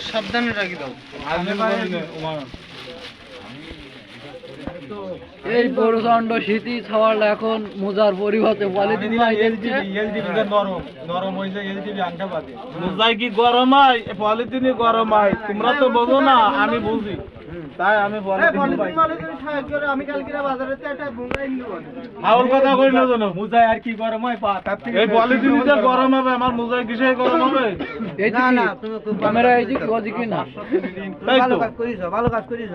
সাবধানে রাখি দাও। এই প্রচন্ড শীতই ছাওয়াল এখন মোজার পরিবর্তে পলিথিন মোজাই কি গরম হয় পলিথিনই গরম হয় তোমরা তো বোঝো না আমি বুঝি তাই আমি ফাউল কথা কই না জানো মোজাই আর কি গরম হয় পা তার থেকে এই পলিথিন যে গরম হবে আমার মোজাই কিসে গরম হবে না না তুমি ক্যামেরা এই যে ওদিকে না ভালো কাজ করিস ভালো কাজ করিস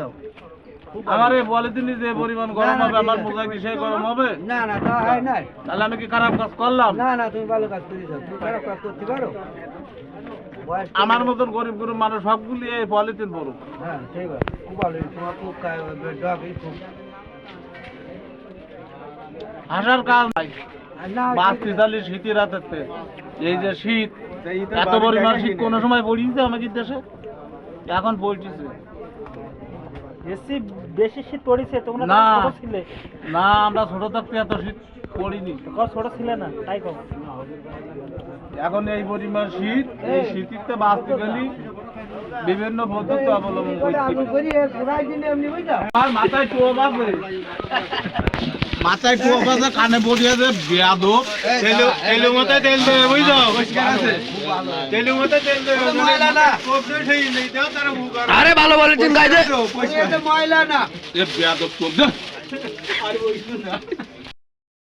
আমার এই পলিথিন যে পরিমাণ গরম হবে আমার মোজাই কিসে গরম হবে না না তা হয় না তাহলে আমি কি খারাপ কাজ করলাম না না তুমি ভালো কাজ করিস তুমি খারাপ কাজ করতে পারো আমার মতন গরিব গরিব মানুষ সবগুলি এই পলিথিন পড়ুক হ্যাঁ ঠিক আছে খুব ভালো তোমার খুব খুব হাসার কাজ নাই 45 শীতের রাতেতে এই যে শীত এত পরিমাণ শীত কোন সময় পড়িয়েছে আমাদের দেশে এখন পড়তেছে বেশি শীত পড়েছে তোমরা না ছোট ছিলে না আমরা ছোট থাকতে এত শীত পড়িনি ছোট ছিলে না তাই কম এখন এই পরিমাণ শীত এই শীতিতে বাঁচতে গেলে বিভিন্ন পদ্ধতি অবলম্বন করতে আর মাথায় টোপ আছে মাথায় টোপ আছে কানে পড়িয়ে যে বেয়াদো তেলু মাথায় তেল দেবে বুঝছো তেলু মাথায় তেল দেবে টোপ দিয়ে সেই নেই দাও তারা মুখ আরে ভালো পলিথিন গাইছে ময়লা না এ বেয়াদো টোপ দে আর ওই না